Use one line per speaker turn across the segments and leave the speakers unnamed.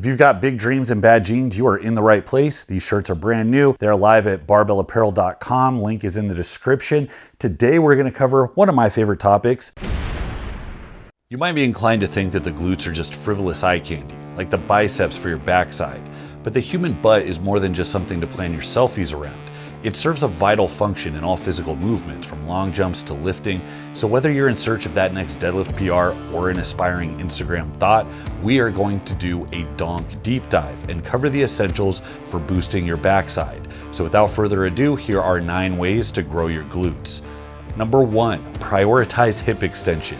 If you've got big dreams and bad jeans, you are in the right place. These shirts are brand new. They're live at barbellapparel.com. Link is in the description. Today we're going to cover one of my favorite topics. You might be inclined to think that the glutes are just frivolous eye candy, like the biceps for your backside. But the human butt is more than just something to plan your selfies around. It serves a vital function in all physical movements, from long jumps to lifting. So whether you're in search of that next deadlift PR or an aspiring Instagram thought, we are going to do a donk deep dive and cover the essentials for boosting your backside. So without further ado, here are 9 ways to grow your glutes. Number 1, prioritize hip extension.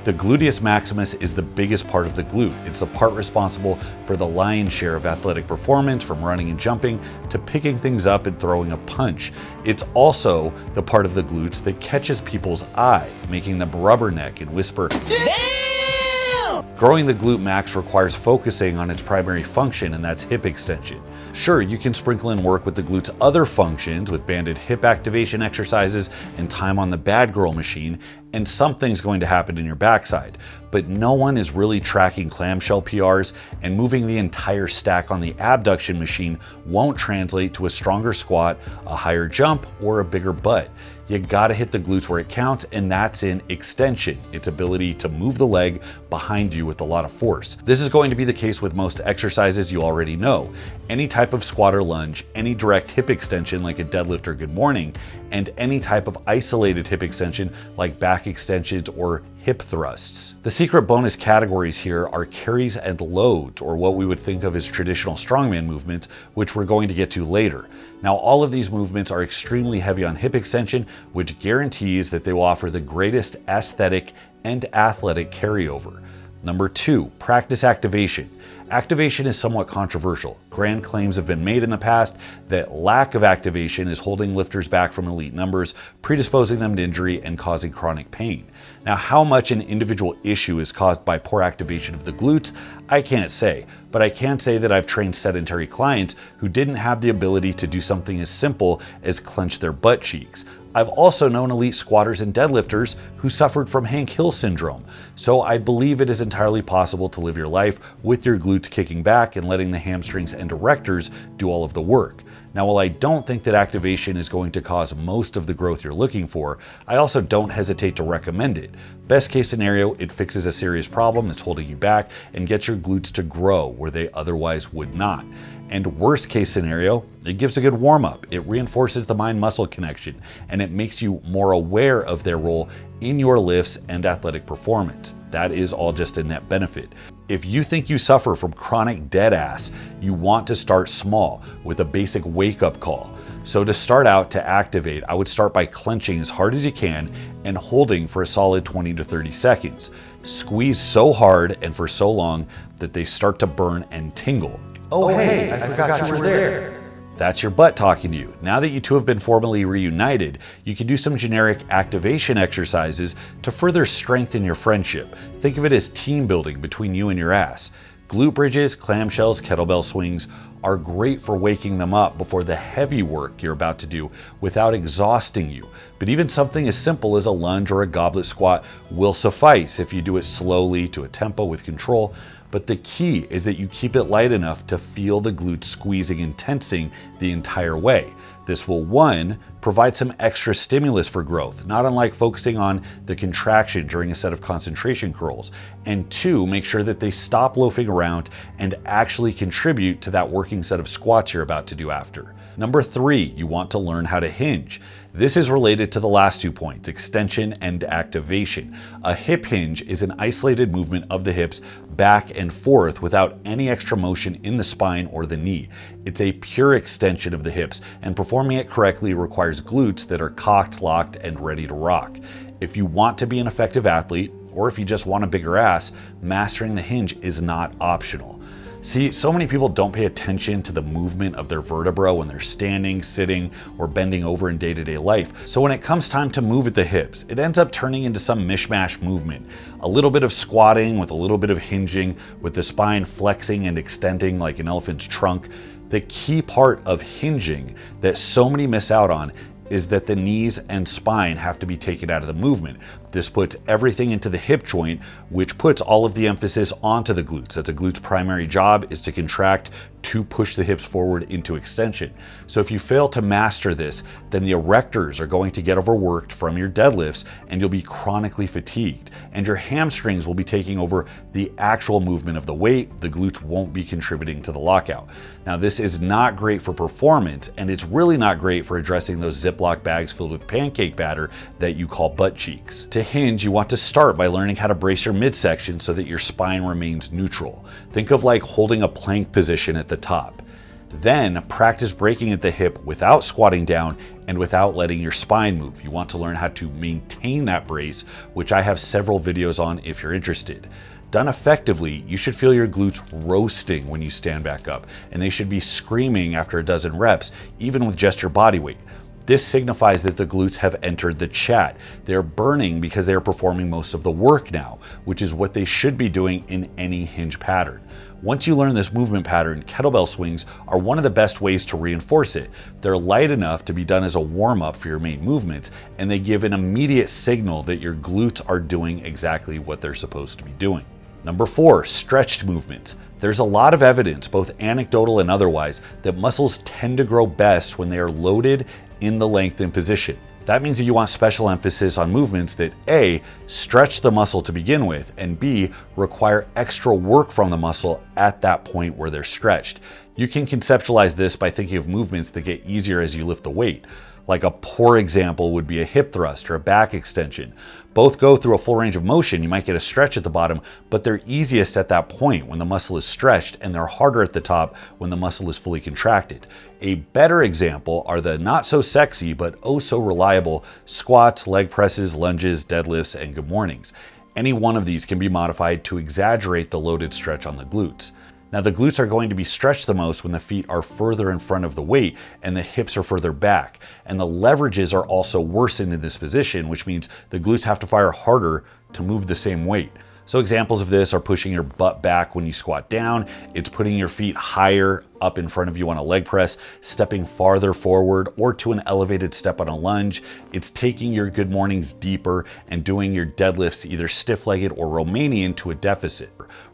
The gluteus maximus is the biggest part of the glute. It's the part responsible for the lion's share of athletic performance, from running and jumping to picking things up and throwing a punch. It's also the part of the glutes that catches people's eye, making them rubberneck and whisper, "Damn!" Growing the glute max requires focusing on its primary function, and that's hip extension. Sure, you can sprinkle in work with the glute's other functions with banded hip activation exercises and time on the bad girl machine, and something's going to happen in your backside. But no one is really tracking clamshell PRs, and moving the entire stack on the abduction machine won't translate to a stronger squat, a higher jump, or a bigger butt. You gotta hit the glutes where it counts, and that's in extension, its ability to move the leg behind you with a lot of force. This is going to be the case with most exercises you already know. Any type of squat or lunge, any direct hip extension like a deadlift or good morning, and any type of isolated hip extension like back extensions or hip thrusts. The secret bonus categories here are carries and loads, or what we would think of as traditional strongman movements, which we're going to get to later. Now, all of these movements are extremely heavy on hip extension, which guarantees that they will offer the greatest aesthetic and athletic carryover. Number 2, practice activation. Activation is somewhat controversial. Grand claims have been made in the past that lack of activation is holding lifters back from elite numbers, predisposing them to injury and causing chronic pain. Now, how much an individual issue is caused by poor activation of the glutes, I can't say, but I can say that I've trained sedentary clients who didn't have the ability to do something as simple as clench their butt cheeks. I've also known elite squatters and deadlifters who suffered from Hank Hill syndrome. So I believe it is entirely possible to live your life with your glutes kicking back and letting the hamstrings and erectors do all of the work. Now, while I don't think that activation is going to cause most of the growth you're looking for, I also don't hesitate to recommend it. Best case scenario, it fixes a serious problem that's holding you back and gets your glutes to grow where they otherwise would not. And worst case scenario, it gives a good warm up. It reinforces the mind-muscle connection, and it makes you more aware of their role in your lifts and athletic performance. That is all just a net benefit. If you think you suffer from chronic dead ass, you want to start small with a basic wake-up call. So to start out, to activate, I would start by clenching as hard as you can and holding for a solid 20 to 30 seconds. Squeeze so hard and for so long that they start to burn and tingle.
Oh hey, I forgot you were there.
That's your butt talking to you. Now that you two have been formally reunited, you can do some generic activation exercises to further strengthen your friendship. Think of it as team building between you and your ass. Glute bridges, clamshells, kettlebell swings are great for waking them up before the heavy work you're about to do without exhausting you. But even something as simple as a lunge or a goblet squat will suffice if you do it slowly to a tempo with control. But the key is that you keep it light enough to feel the glutes squeezing and tensing the entire way. This will, 1, provide some extra stimulus for growth, not unlike focusing on the contraction during a set of concentration curls, and 2, make sure that they stop loafing around and actually contribute to that working set of squats you're about to do after. Number 3, you want to learn how to hinge. This is related to the last 2 points, extension and activation. A hip hinge is an isolated movement of the hips back and forth without any extra motion in the spine or the knee. It's a pure extension of the hips, and performing it correctly requires glutes that are cocked, locked, and ready to rock. If you want to be an effective athlete, or if you just want a bigger ass, mastering the hinge is not optional. See, so many people don't pay attention to the movement of their vertebra when they're standing, sitting, or bending over in day-to-day life. So when it comes time to move at the hips, it ends up turning into some mishmash movement. A little bit of squatting with a little bit of hinging, with the spine flexing and extending like an elephant's trunk. The key part of hinging that so many miss out on is that the knees and spine have to be taken out of the movement. This puts everything into the hip joint, which puts all of the emphasis onto the glutes, as a glute's primary job is to contract to push the hips forward into extension. So if you fail to master this, then the erectors are going to get overworked from your deadlifts and you'll be chronically fatigued. And your hamstrings will be taking over the actual movement of the weight. The glutes won't be contributing to the lockout. Now, this is not great for performance, and it's really not great for addressing those Ziploc bags filled with pancake batter that you call butt cheeks. To hinge, you want to start by learning how to brace your midsection so that your spine remains neutral. Think of like holding a plank position at the top. Then practice breaking at the hip without squatting down and without letting your spine move. You want to learn how to maintain that brace, which I have several videos on if you're interested. Done effectively, you should feel your glutes roasting when you stand back up, and they should be screaming after a dozen reps, even with just your body weight. This signifies that the glutes have entered the chat. They're burning because they're performing most of the work now, which is what they should be doing in any hinge pattern. Once you learn this movement pattern, kettlebell swings are one of the best ways to reinforce it. They're light enough to be done as a warm-up for your main movements, and they give an immediate signal that your glutes are doing exactly what they're supposed to be doing. Number 4, stretched movement. There's a lot of evidence, both anecdotal and otherwise, that muscles tend to grow best when they are loaded in the lengthened position. That means that you want special emphasis on movements that A, stretch the muscle to begin with, and B, require extra work from the muscle at that point where they're stretched. You can conceptualize this by thinking of movements that get easier as you lift the weight. Like a poor example would be a hip thrust or a back extension. Both go through a full range of motion. You might get a stretch at the bottom, but they're easiest at that point when the muscle is stretched, and they're harder at the top when the muscle is fully contracted. A better example are the not so sexy but oh so reliable squats, leg presses, lunges, deadlifts, and good mornings. Any one of these can be modified to exaggerate the loaded stretch on the glutes. Now, the glutes are going to be stretched the most when the feet are further in front of the weight and the hips are further back. And the leverages are also worsened in this position, which means the glutes have to fire harder to move the same weight. So examples of this are pushing your butt back when you squat down, it's putting your feet higher up in front of you on a leg press, stepping farther forward or to an elevated step on a lunge, it's taking your good mornings deeper and doing your deadlifts either stiff-legged or Romanian to a deficit.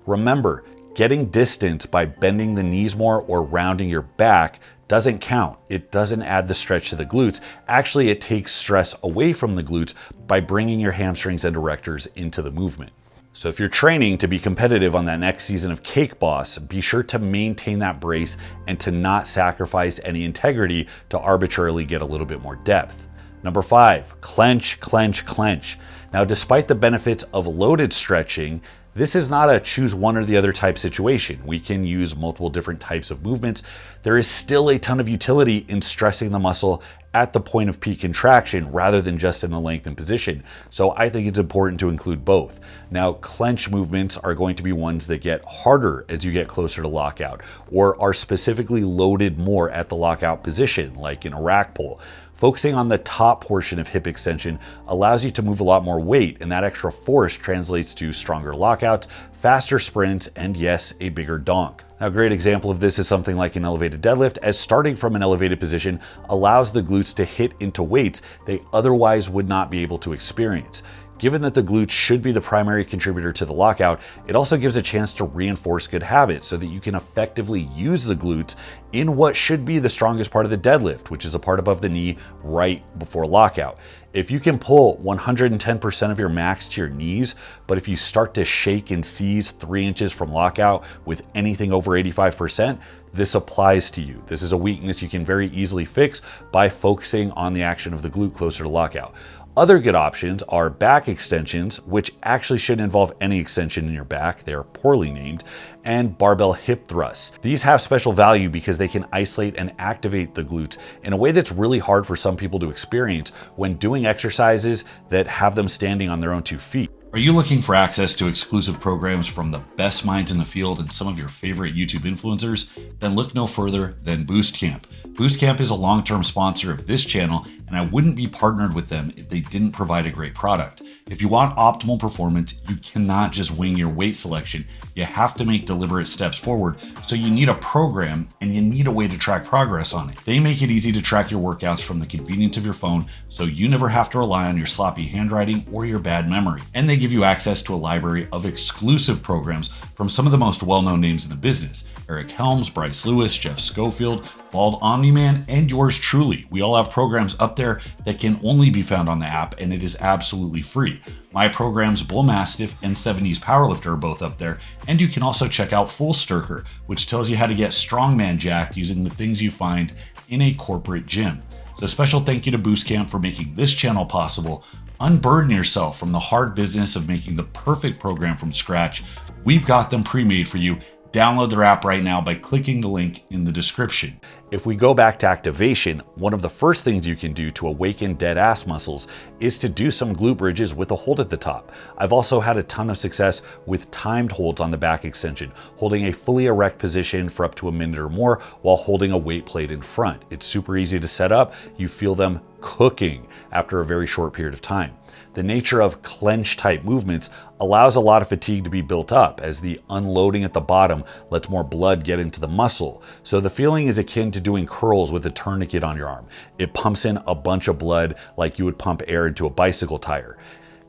Remember, getting distance by bending the knees more or rounding your back doesn't count. It doesn't add the stretch to the glutes. Actually, it takes stress away from the glutes by bringing your hamstrings and erectors into the movement. So if you're training to be competitive on that next season of Cake Boss, be sure to maintain that brace and to not sacrifice any integrity to arbitrarily get a little bit more depth. Number 5, clench, clench, clench. Now, despite the benefits of loaded stretching, this is not a choose one or the other type situation. We can use multiple different types of movements. There is still a ton of utility in stressing the muscle at the point of peak contraction rather than just in the lengthened position. So I think it's important to include both. Now, clench movements are going to be ones that get harder as you get closer to lockout or are specifically loaded more at the lockout position, like in a rack pull. Focusing on the top portion of hip extension allows you to move a lot more weight, and that extra force translates to stronger lockouts, faster sprints, and yes, a bigger donk. Now, a great example of this is something like an elevated deadlift, as starting from an elevated position allows the glutes to hit into weights they otherwise would not be able to experience. Given that the glutes should be the primary contributor to the lockout, it also gives a chance to reinforce good habits so that you can effectively use the glutes in what should be the strongest part of the deadlift, which is a part above the knee right before lockout. If you can pull 110% of your max to your knees, but if you start to shake and seize 3 inches from lockout with anything over 85%, this applies to you. This is a weakness you can very easily fix by focusing on the action of the glute closer to lockout. Other good options are back extensions, which actually shouldn't involve any extension in your back. They are poorly named, and barbell hip thrusts. These have special value because they can isolate and activate the glutes in a way that's really hard for some people to experience when doing exercises that have them standing on their own 2 feet. Are you looking for access to exclusive programs from the best minds in the field and some of your favorite YouTube influencers? Then look no further than Bootcamp. Bootcamp is a long-term sponsor of this channel, and and I wouldn't be partnered with them if they didn't provide a great product. If you want optimal performance, you cannot just wing your weight selection. You have to make deliberate steps forward, so you need a program and you need a way to track progress on it. They make it easy to track your workouts from the convenience of your phone, so you never have to rely on your sloppy handwriting or your bad memory. And they give you access to a library of exclusive programs from some of the most well-known names in the business. Eric Helms, Bryce Lewis, Jeff Schofield, Bald Omni-Man, and yours truly. We all have programs up there that can only be found on the app, and it is absolutely free. My programs, Bull Mastiff and 70s Powerlifter, are both up there, and you can also check out Full Sturker, which tells you how to get strongman jacked using the things you find in a corporate gym. So special thank you to Boost Camp for making this channel possible. Unburden yourself from the hard business of making the perfect program from scratch. We've got them pre-made for you. Download their app right now by clicking the link in the description. If we go back to activation, one of the first things you can do to awaken dead ass muscles is to do some glute bridges with a hold at the top. I've also had a ton of success with timed holds on the back extension, holding a fully erect position for up to a minute or more while holding a weight plate in front. It's super easy to set up. You feel them cooking after a very short period of time. The nature of clench type movements allows a lot of fatigue to be built up as the unloading at the bottom lets more blood get into the muscle. So the feeling is akin to doing curls with a tourniquet on your arm. It pumps in a bunch of blood like you would pump air into a bicycle tire.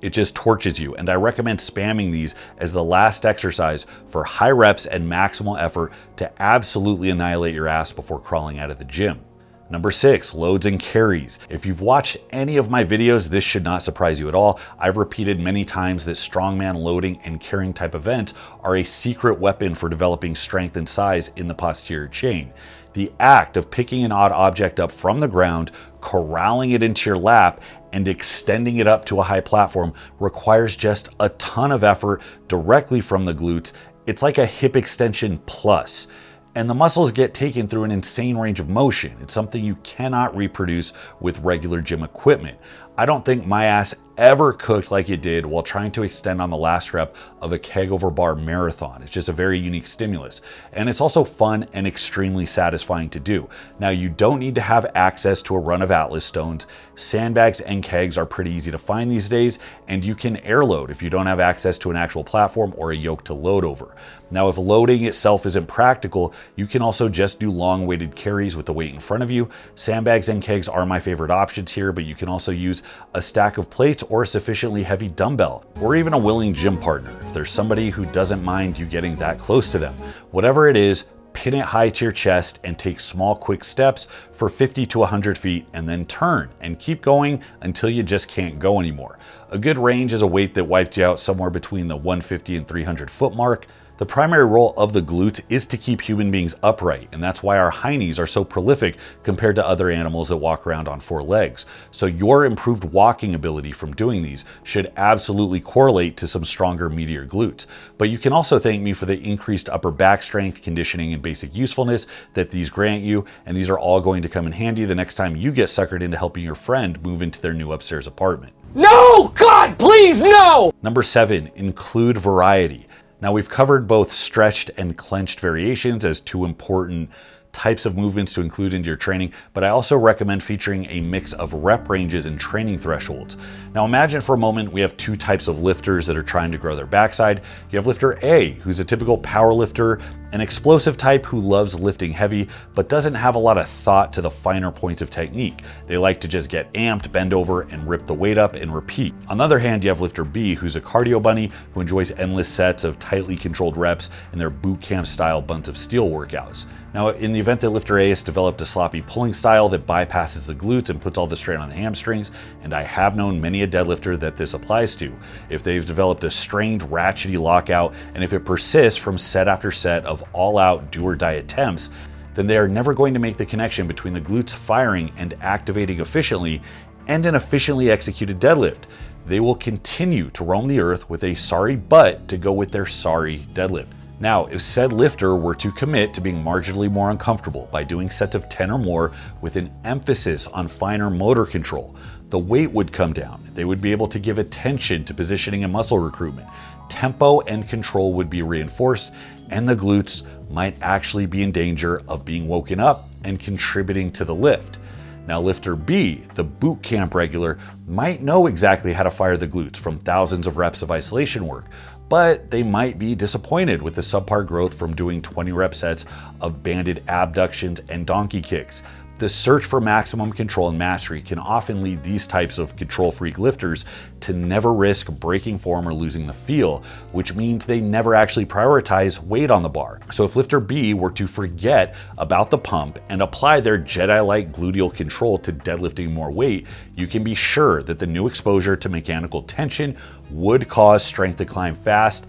It just torches you, and I recommend spamming these as the last exercise for high reps and maximal effort to absolutely annihilate your ass before crawling out of the gym. Number 6, loads and carries. If you've watched any of my videos, this should not surprise you at all. I've repeated many times that strongman loading and carrying type events are a secret weapon for developing strength and size in the posterior chain. The act of picking an odd object up from the ground, corralling it into your lap, and extending it up to a high platform requires just a ton of effort directly from the glutes. It's like a hip extension plus. And the muscles get taken through an insane range of motion. It's something you cannot reproduce with regular gym equipment. I don't think my ass ever cooked like it did while trying to extend on the last rep of a keg over bar marathon. It's just a very unique stimulus. And it's also fun and extremely satisfying to do. Now, you don't need to have access to a run of Atlas stones. Sandbags and kegs are pretty easy to find these days, and you can air load if you don't have access to an actual platform or a yoke to load over. Now, if loading itself isn't practical, you can also just do long weighted carries with the weight in front of you. Sandbags and kegs are my favorite options here, but you can also use a stack of plates or a sufficiently heavy dumbbell, or even a willing gym partner if there's somebody who doesn't mind you getting that close to them. Whatever it is, pin it high to your chest and take small quick steps for 50 to 100 feet and then turn and keep going until you just can't go anymore. A good range is a weight that wiped you out somewhere between the 150 and 300 foot mark. The primary role of the glute is to keep human beings upright, and that's why our heinies are so prolific compared to other animals that walk around on 4 legs. So your improved walking ability from doing these should absolutely correlate to some stronger, meatier glutes. But you can also thank me for the increased upper back strength, conditioning, and basic usefulness that these grant you, and these are all going to come in handy the next time you get suckered into helping your friend move into their new upstairs apartment.
No! God, please, no!
Number 7, include variety. Now, we've covered both stretched and clenched variations as 2 important types of movements to include into your training, but I also recommend featuring a mix of rep ranges and training thresholds. Now imagine for a moment we have 2 types of lifters that are trying to grow their backside. You have lifter A, who's a typical power lifter, an explosive type who loves lifting heavy, but doesn't have a lot of thought to the finer points of technique. They like to just get amped, bend over, and rip the weight up and repeat. On the other hand, you have lifter B, who's a cardio bunny who enjoys endless sets of tightly controlled reps in their boot camp style bunch of steel workouts. Now, in the event that lifter A has developed a sloppy pulling style that bypasses the glutes and puts all the strain on the hamstrings, and I have known many a deadlifter that this applies to, if they've developed a strained, ratchety lockout, and if it persists from set after set of all-out do-or-die attempts, then they are never going to make the connection between the glutes firing and activating efficiently and an efficiently executed deadlift. They will continue to roam the earth with a sorry butt to go with their sorry deadlift. Now, if said lifter were to commit to being marginally more uncomfortable by doing sets of 10 or more with an emphasis on finer motor control, the weight would come down. They would be able to give attention to positioning and muscle recruitment. Tempo and control would be reinforced, and the glutes might actually be in danger of being woken up and contributing to the lift. Now, lifter B, the boot camp regular, might know exactly how to fire the glutes from thousands of reps of isolation work, but they might be disappointed with the subpar growth from doing 20 rep sets of banded abductions and donkey kicks. The search for maximum control and mastery can often lead these types of control freak lifters to never risk breaking form or losing the feel, which means they never actually prioritize weight on the bar. So if lifter B were to forget about the pump and apply their Jedi-like gluteal control to deadlifting more weight, you can be sure that the new exposure to mechanical tension would cause strength to climb fast,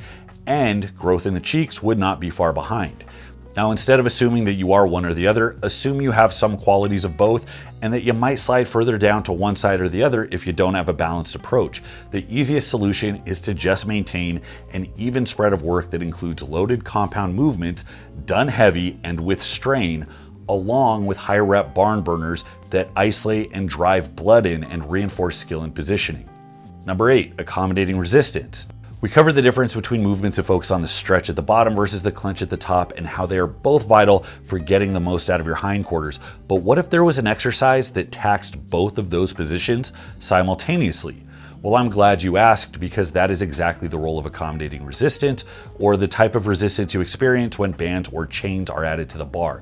and growth in the cheeks would not be far behind. Now, instead of assuming that you are one or the other, assume you have some qualities of both and that you might slide further down to one side or the other if you don't have a balanced approach. The easiest solution is to just maintain an even spread of work that includes loaded compound movements done heavy and with strain, along with high rep barn burners that isolate and drive blood in and reinforce skill and positioning. Number 8, accommodating resistance. We covered the difference between movements that focus on the stretch at the bottom versus the clench at the top and how they are both vital for getting the most out of your hindquarters. But what if there was an exercise that taxed both of those positions simultaneously? Well, I'm glad you asked, because that is exactly the role of accommodating resistance, or the type of resistance you experience when bands or chains are added to the bar.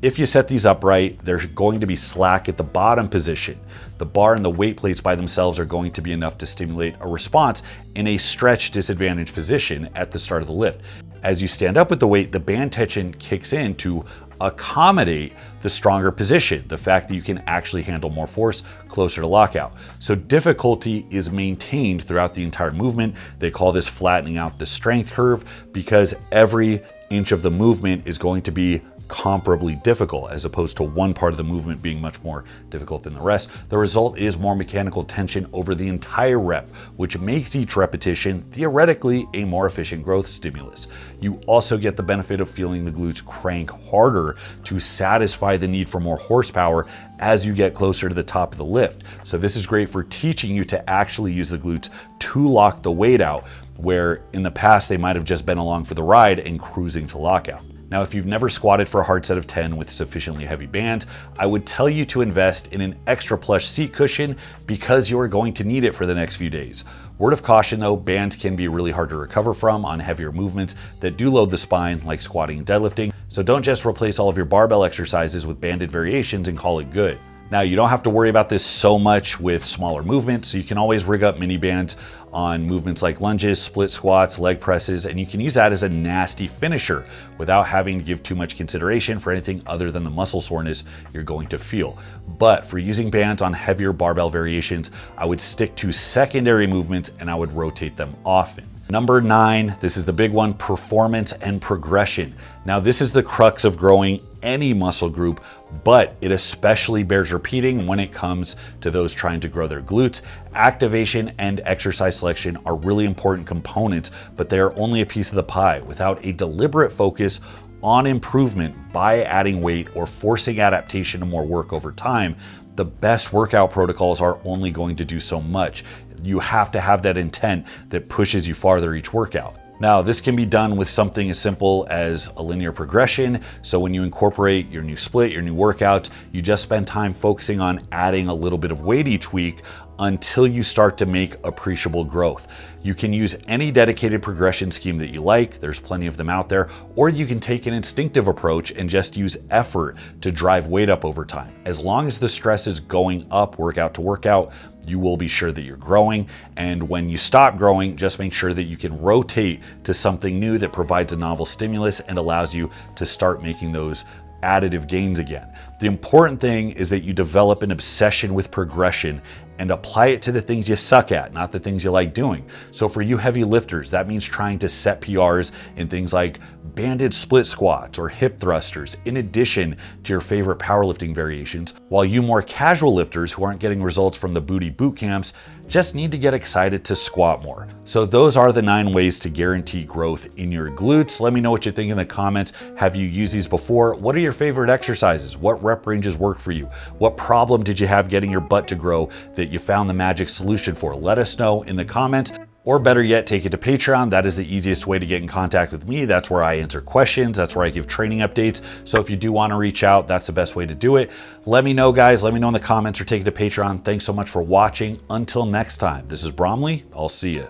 If you set these upright, they're going to be slack at the bottom position. The bar and the weight plates by themselves are going to be enough to stimulate a response in a stretch disadvantaged position at the start of the lift. As you stand up with the weight, the band tension kicks in to accommodate the stronger position, the fact that you can actually handle more force closer to lockout. So difficulty is maintained throughout the entire movement. They call this flattening out the strength curve, because every inch of the movement is going to be comparably difficult, as opposed to one part of the movement being much more difficult than the rest. The result is more mechanical tension over the entire rep, which makes each repetition theoretically a more efficient growth stimulus. You also get the benefit of feeling the glutes crank harder to satisfy the need for more horsepower as you get closer to the top of the lift. So this is great for teaching you to actually use the glutes to lock the weight out, where in the past they might have just been along for the ride and cruising to lockout. Now, if you've never squatted for a hard set of 10 with sufficiently heavy bands, I would tell you to invest in an extra plush seat cushion, because you are going to need it for the next few days. Word of caution though, bands can be really hard to recover from on heavier movements that do load the spine, like squatting and deadlifting. So don't just replace all of your barbell exercises with banded variations and call it good. Now, you don't have to worry about this so much with smaller movements, so you can always rig up mini bands on movements like lunges, split squats, leg presses, and you can use that as a nasty finisher without having to give too much consideration for anything other than the muscle soreness you're going to feel. But for using bands on heavier barbell variations, I would stick to secondary movements and I would rotate them often. Number 9, this is the big one, performance and progression. Now, this is the crux of growing any muscle group, but it especially bears repeating when it comes to those trying to grow their glutes. Activation and exercise selection are really important components, but they are only a piece of the pie. Without a deliberate focus on improvement by adding weight or forcing adaptation to more work over time, the best workout protocols are only going to do so much. You have to have that intent that pushes you farther each workout. Now, this can be done with something as simple as a linear progression. So when you incorporate your new split, your new workouts, you just spend time focusing on adding a little bit of weight each week until you start to make appreciable growth. You can use any dedicated progression scheme that you like. There's plenty of them out there. Or you can take an instinctive approach and just use effort to drive weight up over time. As long as the stress is going up workout to workout, you will be sure that you're growing. And when you stop growing, just make sure that you can rotate to something new that provides a novel stimulus and allows you to start making those additive gains again. The important thing is that you develop an obsession with progression and apply it to the things you suck at, not the things you like doing. So for you heavy lifters, that means trying to set PRs in things like banded split squats or hip thrusters, in addition to your favorite powerlifting variations, while you more casual lifters who aren't getting results from the booty boot camps just need to get excited to squat more. So those are the 9 ways to guarantee growth in your glutes. Let me know what you think in the comments. Have you used these before? What are your favorite exercises? What rep ranges work for you? What problem did you have getting your butt to grow that you found the magic solution for? Let us know in the comments. Or better yet, take it to Patreon. That is the easiest way to get in contact with me. That's where I answer questions. That's where I give training updates. So if you do want to reach out, that's the best way to do it. Let me know, guys. Let me know in the comments or take it to Patreon. Thanks so much for watching. Until next time, this is Bromley. I'll see you.